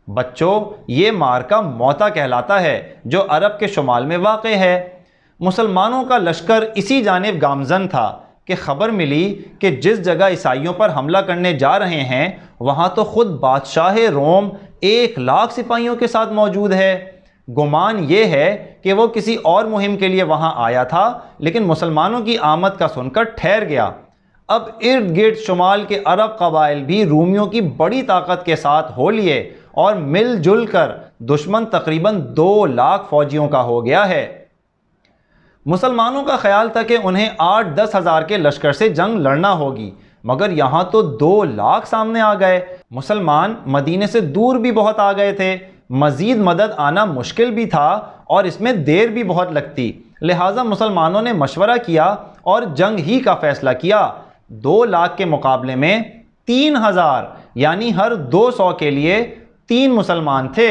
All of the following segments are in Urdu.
بچوں، یہ معرکہ موتا کہلاتا ہے جو عرب کے شمال میں واقع ہے۔ مسلمانوں کا لشکر اسی جانب گامزن تھا کہ خبر ملی کہ جس جگہ عیسائیوں پر حملہ کرنے جا رہے ہیں وہاں تو خود بادشاہ روم 1,00,000 سپاہیوں کے ساتھ موجود ہے۔ گمان یہ ہے کہ وہ کسی اور مہم کے لیے وہاں آیا تھا، لیکن مسلمانوں کی آمد کا سن کر ٹھہر گیا۔ اب ارد گرد شمال کے عرب قبائل بھی رومیوں کی بڑی طاقت کے ساتھ ہو لیے اور مل جل کر دشمن تقریباً 2,00,000 فوجیوں کا ہو گیا ہے۔ مسلمانوں کا خیال تھا کہ انہیں 8-10 ہزار کے لشکر سے جنگ لڑنا ہوگی، مگر یہاں تو 2,00,000 سامنے آ گئے۔ مسلمان مدینے سے دور بھی بہت آ گئے تھے، مزید مدد آنا مشکل بھی تھا اور اس میں دیر بھی بہت لگتی، لہٰذا مسلمانوں نے مشورہ کیا اور جنگ ہی کا فیصلہ کیا۔ 2,00,000 کے مقابلے میں 3,000 یعنی ہر 200 کے لیے 3 مسلمان تھے۔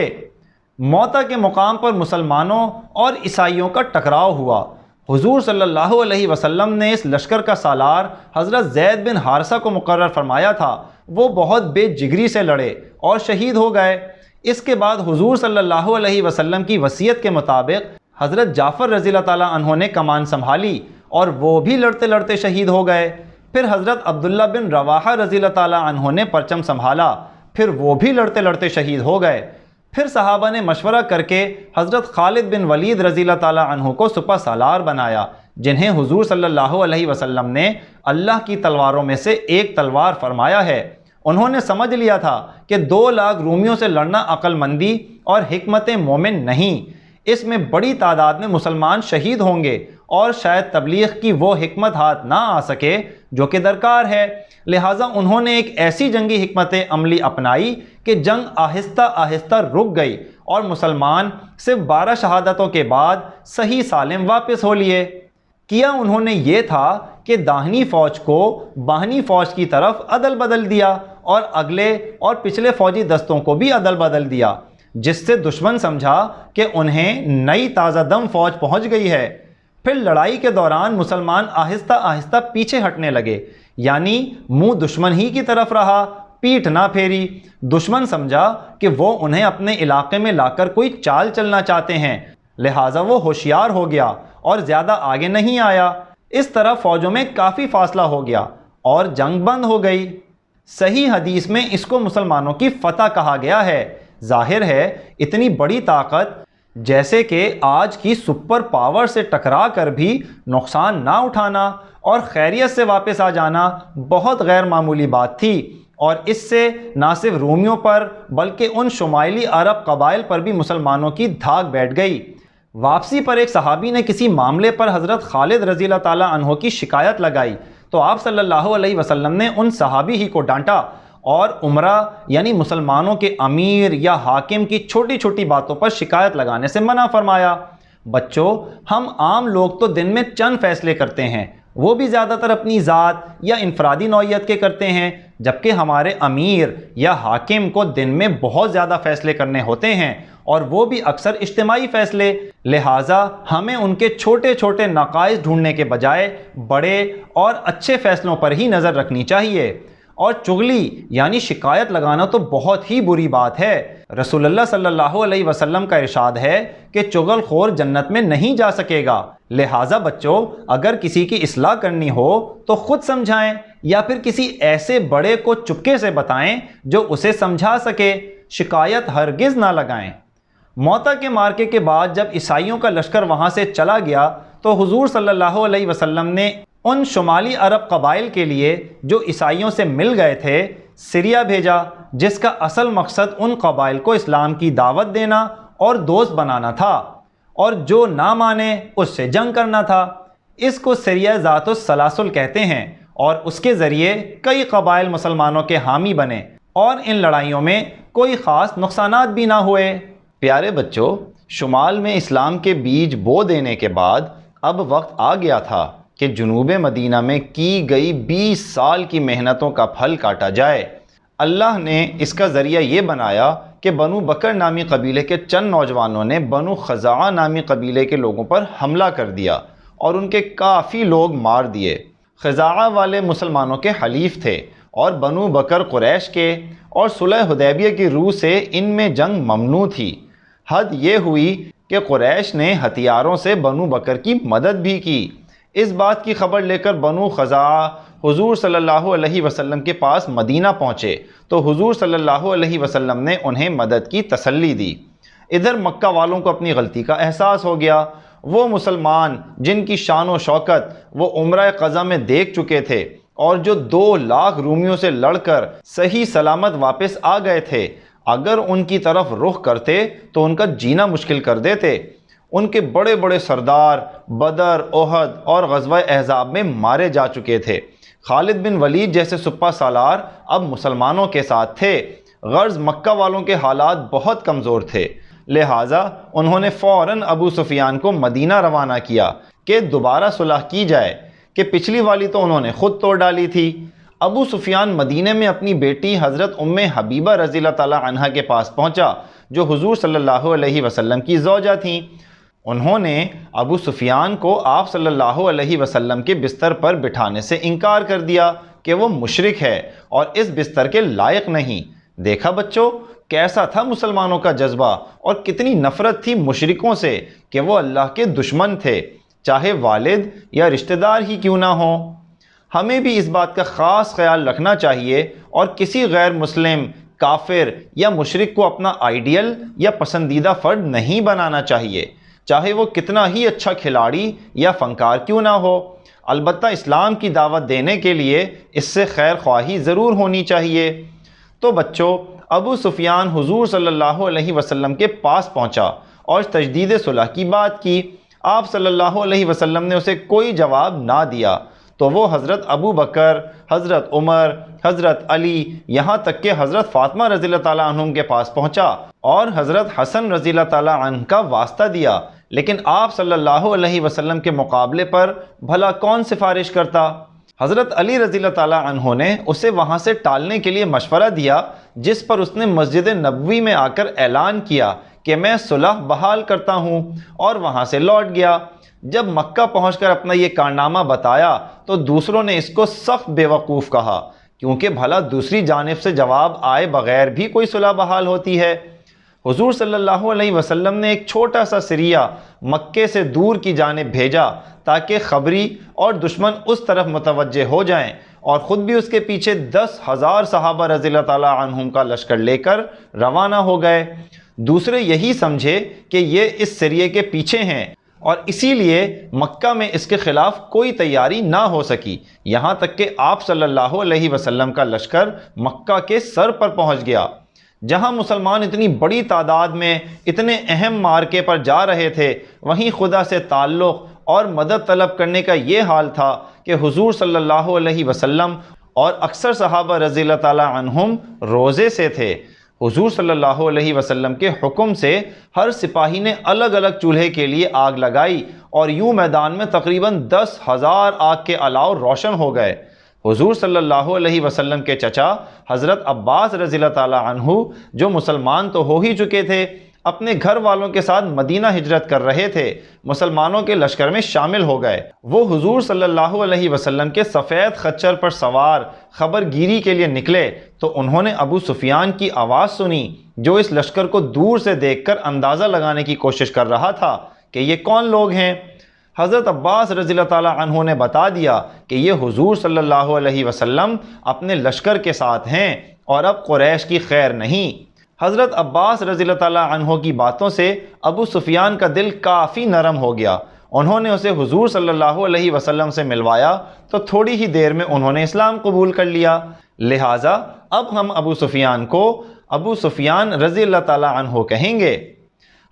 موتا کے مقام پر مسلمانوں اور عیسائیوں کا ٹکراؤ ہوا۔ حضور صلی اللہ علیہ وسلم نے اس لشکر کا سالار حضرت زید بن حارثہ کو مقرر فرمایا تھا۔ وہ بہت بے جگری سے لڑے اور شہید ہو گئے۔ اس کے بعد حضور صلی اللہ علیہ وسلم کی وصیت کے مطابق حضرت جعفر رضی اللہ تعالیٰ عنہ نے کمان سنبھالی اور وہ بھی لڑتے لڑتے شہید ہو گئے۔ پھر حضرت عبداللہ بن رواحہ رضی اللہ تعالیٰ عنہ نے پرچم سنبھالا، پھر وہ بھی لڑتے لڑتے شہید ہو گئے۔ پھر صحابہ نے مشورہ کر کے حضرت خالد بن ولید رضی اللہ تعالیٰ عنہ کو سپہ سالار بنایا، جنہیں حضور صلی اللہ علیہ وسلم نے اللہ کی تلواروں میں سے ایک تلوار فرمایا ہے۔ انہوں نے سمجھ لیا تھا کہ 2,00,000 رومیوں سے لڑنا عقل مندی اور حکمت مومن نہیں، اس میں بڑی تعداد میں مسلمان شہید ہوں گے اور شاید تبلیغ کی وہ حکمت ہاتھ نہ آ سکے جو کہ درکار ہے۔ لہٰذا انہوں نے ایک ایسی جنگی حکمت عملی اپنائی کہ جنگ آہستہ آہستہ رک گئی اور مسلمان صرف 12 شہادتوں کے بعد صحیح سالم واپس ہو لیے۔ کیا انہوں نے یہ تھا کہ داہنی فوج کو بائیں فوج کی طرف عدل بدل دیا اور اگلے اور پچھلے فوجی دستوں کو بھی عدل بدل دیا، جس سے دشمن سمجھا کہ انہیں نئی تازہ دم فوج پہنچ گئی ہے۔ پھر لڑائی کے دوران مسلمان آہستہ آہستہ پیچھے ہٹنے لگے، یعنی منہ دشمن ہی کی طرف رہا، پیٹھ نہ پھیری۔ دشمن سمجھا کہ وہ انہیں اپنے علاقے میں لا کر کوئی چال چلنا چاہتے ہیں، لہٰذا وہ ہوشیار ہو گیا اور زیادہ آگے نہیں آیا۔ اس طرح فوجوں میں کافی فاصلہ ہو گیا اور جنگ بند ہو گئی۔ صحیح حدیث میں اس کو مسلمانوں کی فتح کہا گیا ہے۔ ظاہر ہے اتنی بڑی طاقت جیسے کہ آج کی سپر پاور سے ٹکرا کر بھی نقصان نہ اٹھانا اور خیریت سے واپس آ جانا بہت غیر معمولی بات تھی، اور اس سے نہ صرف رومیوں پر بلکہ ان شمالی عرب قبائل پر بھی مسلمانوں کی دھاک بیٹھ گئی۔ واپسی پر ایک صحابی نے کسی معاملے پر حضرت خالد رضی اللہ تعالیٰ عنہ کی شکایت لگائی تو آپ صلی اللہ علیہ وسلم نے ان صحابی ہی کو ڈانٹا اور عمرہ یعنی مسلمانوں کے امیر یا حاکم کی چھوٹی چھوٹی باتوں پر شکایت لگانے سے منع فرمایا۔ بچوں، ہم عام لوگ تو دن میں چند فیصلے کرتے ہیں، وہ بھی زیادہ تر اپنی ذات یا انفرادی نوعیت کے کرتے ہیں، جبکہ ہمارے امیر یا حاکم کو دن میں بہت زیادہ فیصلے کرنے ہوتے ہیں اور وہ بھی اکثر اجتماعی فیصلے۔ لہٰذا ہمیں ان کے چھوٹے چھوٹے نقائص ڈھونڈنے کے بجائے بڑے اور اچھے فیصلوں پر ہی نظر رکھنی چاہیے۔ اور چغلی یعنی شکایت لگانا تو بہت ہی بری بات ہے۔ رسول اللہ صلی اللہ علیہ وسلم کا ارشاد ہے کہ چغل خور جنت میں نہیں جا سکے گا۔ لہٰذا بچوں، اگر کسی کی اصلاح کرنی ہو تو خود سمجھائیں یا پھر کسی ایسے بڑے کو چپکے سے بتائیں جو اسے سمجھا سکے، شکایت ہرگز نہ لگائیں۔ موتا کے مارکے کے بعد جب عیسائیوں کا لشکر وہاں سے چلا گیا تو حضور صلی اللہ علیہ وسلم نے ان شمالی عرب قبائل کے لیے جو عیسائیوں سے مل گئے تھے سیریا بھیجا، جس کا اصل مقصد ان قبائل کو اسلام کی دعوت دینا اور دوست بنانا تھا، اور جو نہ مانے اس سے جنگ کرنا تھا۔ اس کو سیریا ذات السلاسل کہتے ہیں، اور اس کے ذریعے کئی قبائل مسلمانوں کے حامی بنے اور ان لڑائیوں میں کوئی خاص نقصانات بھی نہ ہوئے۔ پیارے بچوں، شمال میں اسلام کے بیج بو دینے کے بعد اب وقت آ گیا تھا کہ جنوب مدینہ میں کی گئی 20 سال کی محنتوں کا پھل کاٹا جائے۔ اللہ نے اس کا ذریعہ یہ بنایا کہ بنو بکر نامی قبیلے کے چند نوجوانوں نے بنو خزاعہ نامی قبیلے کے لوگوں پر حملہ کر دیا اور ان کے کافی لوگ مار دیے۔ خزاعہ والے مسلمانوں کے حلیف تھے اور بنو بکر قریش کے، اور صلح حدیبیہ کی روح سے ان میں جنگ ممنوع تھی۔ حد یہ ہوئی کہ قریش نے ہتھیاروں سے بنو بکر کی مدد بھی کی۔ اس بات کی خبر لے کر بنو خزاعہ حضور صلی اللہ علیہ وسلم کے پاس مدینہ پہنچے تو حضور صلی اللہ علیہ وسلم نے انہیں مدد کی تسلی دی۔ ادھر مکہ والوں کو اپنی غلطی کا احساس ہو گیا۔ وہ مسلمان جن کی شان و شوکت وہ عمرہ قضا میں دیکھ چکے تھے اور جو 2 لاکھ رومیوں سے لڑ کر صحیح سلامت واپس آ گئے تھے، اگر ان کی طرف رخ کرتے تو ان کا جینا مشکل کر دیتے۔ ان کے بڑے بڑے سردار بدر، احد اور غزوہ احزاب میں مارے جا چکے تھے۔ خالد بن ولید جیسے سپہ سالار اب مسلمانوں کے ساتھ تھے، غرض مکہ والوں کے حالات بہت کمزور تھے، لہٰذا انہوں نے فوراً ابو سفیان کو مدینہ روانہ کیا کہ دوبارہ صلح کی جائے، کہ پچھلی والی تو انہوں نے خود توڑ ڈالی تھی۔ ابو سفیان مدینہ میں اپنی بیٹی حضرت ام حبیبہ رضی اللہ تعالی عنہا کے پاس پہنچا، جو حضور صلی اللہ علیہ وسلم کی زوجہ تھیں۔ انہوں نے ابو سفیان کو آپ صلی اللہ علیہ وسلم کے بستر پر بٹھانے سے انکار کر دیا کہ وہ مشرک ہے اور اس بستر کے لائق نہیں۔ دیکھا بچوں، کیسا تھا مسلمانوں کا جذبہ اور کتنی نفرت تھی مشرکوں سے کہ وہ اللہ کے دشمن تھے، چاہے والد یا رشتہ دار ہی کیوں نہ ہوں۔ ہمیں بھی اس بات کا خاص خیال رکھنا چاہیے اور کسی غیر مسلم، کافر یا مشرک کو اپنا آئیڈیل یا پسندیدہ فرد نہیں بنانا چاہیے، چاہے وہ کتنا ہی اچھا کھلاڑی یا فنکار کیوں نہ ہو۔ البتہ اسلام کی دعوت دینے کے لیے اس سے خیر خواہی ضرور ہونی چاہیے۔ تو بچوں، ابو سفیان حضور صلی اللہ علیہ وسلم کے پاس پہنچا اور تجدید صلح کی بات کی۔ آپ صلی اللہ علیہ وسلم نے اسے کوئی جواب نہ دیا تو وہ حضرت ابو بکر، حضرت عمر، حضرت علی، یہاں تک کہ حضرت فاطمہ رضی اللہ تعالیٰ عنہم کے پاس پہنچا اور حضرت حسن رضی اللہ تعالیٰ عنہ کا واسطہ دیا، لیکن آپ صلی اللہ علیہ وسلم کے مقابلے پر بھلا کون سفارش کرتا؟ حضرت علی رضی اللہ تعالیٰ عنہ نے اسے وہاں سے ٹالنے کے لیے مشورہ دیا، جس پر اس نے مسجد نبوی میں آ کر اعلان کیا کہ میں صلح بحال کرتا ہوں، اور وہاں سے لوٹ گیا۔ جب مکہ پہنچ کر اپنا یہ کارنامہ بتایا تو دوسروں نے اس کو سخت بیوقوف کہا، کیونکہ بھلا دوسری جانب سے جواب آئے بغیر بھی کوئی صلح بحال ہوتی ہے۔ حضور صلی اللہ علیہ وسلم نے ایک چھوٹا سا سریہ مکے سے دور کی جانب بھیجا تاکہ خبری اور دشمن اس طرف متوجہ ہو جائیں، اور خود بھی اس کے پیچھے 10,000 صحابہ رضی اللہ تعالیٰ عنہم کا لشکر لے کر روانہ ہو گئے۔ دوسرے یہی سمجھے کہ یہ اس سریے کے پیچھے ہیں، اور اسی لیے مکہ میں اس کے خلاف کوئی تیاری نہ ہو سکی، یہاں تک کہ آپ صلی اللہ علیہ وسلم کا لشکر مکہ کے سر پر پہنچ گیا۔ جہاں مسلمان اتنی بڑی تعداد میں اتنے اہم معرکے پر جا رہے تھے، وہیں خدا سے تعلق اور مدد طلب کرنے کا یہ حال تھا کہ حضور صلی اللہ علیہ وسلم اور اکثر صحابہ رضی اللہ تعالی عنہم روزے سے تھے۔ حضور صلی اللہ علیہ وسلم کے حکم سے ہر سپاہی نے الگ الگ چولہے کے لیے آگ لگائی، اور یوں میدان میں تقریباً 10,000 آگ کے الاؤ روشن ہو گئے۔ حضور صلی اللہ علیہ وسلم کے چچا حضرت عباس رضی اللہ تعالی عنہ، جو مسلمان تو ہو ہی چکے تھے، اپنے گھر والوں کے ساتھ مدینہ ہجرت کر رہے تھے، مسلمانوں کے لشکر میں شامل ہو گئے۔ وہ حضور صلی اللہ علیہ وسلم کے سفید خچر پر سوار خبر گیری کے لیے نکلے تو انہوں نے ابو سفیان کی آواز سنی، جو اس لشکر کو دور سے دیکھ کر اندازہ لگانے کی کوشش کر رہا تھا کہ یہ کون لوگ ہیں۔ حضرت عباس رضی اللہ تعالی عنہ نے بتا دیا کہ یہ حضور صلی اللہ علیہ وسلم اپنے لشکر کے ساتھ ہیں اور اب قریش کی خیر نہیں۔ حضرت عباس رضی اللہ تعالی عنہ کی باتوں سے ابو سفیان کا دل کافی نرم ہو گیا۔ انہوں نے اسے حضور صلی اللہ علیہ وسلم سے ملوایا تو تھوڑی ہی دیر میں انہوں نے اسلام قبول کر لیا۔ لہٰذا اب ہم ابو سفیان کو ابو سفیان رضی اللہ تعالی عنہ کہیں گے۔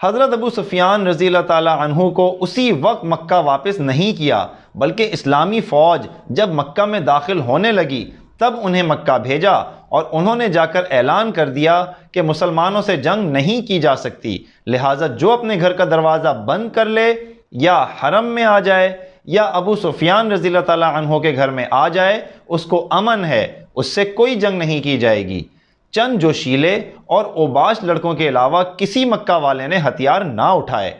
حضرت ابو سفیان رضی اللہ تعالی عنہ کو اسی وقت مکہ واپس نہیں کیا، بلکہ اسلامی فوج جب مکہ میں داخل ہونے لگی تب انہیں مکہ بھیجا، اور انہوں نے جا کر اعلان کر دیا کہ مسلمانوں سے جنگ نہیں کی جا سکتی، لہٰذا جو اپنے گھر کا دروازہ بند کر لے یا حرم میں آ جائے یا ابو سفیان رضی اللہ تعالی عنہ کے گھر میں آ جائے، اس کو امن ہے، اس سے کوئی جنگ نہیں کی جائے گی۔ چند جوشیلے اور اوباش لڑکوں کے علاوہ کسی مکہ والے نے ہتھیار نہ اٹھائے۔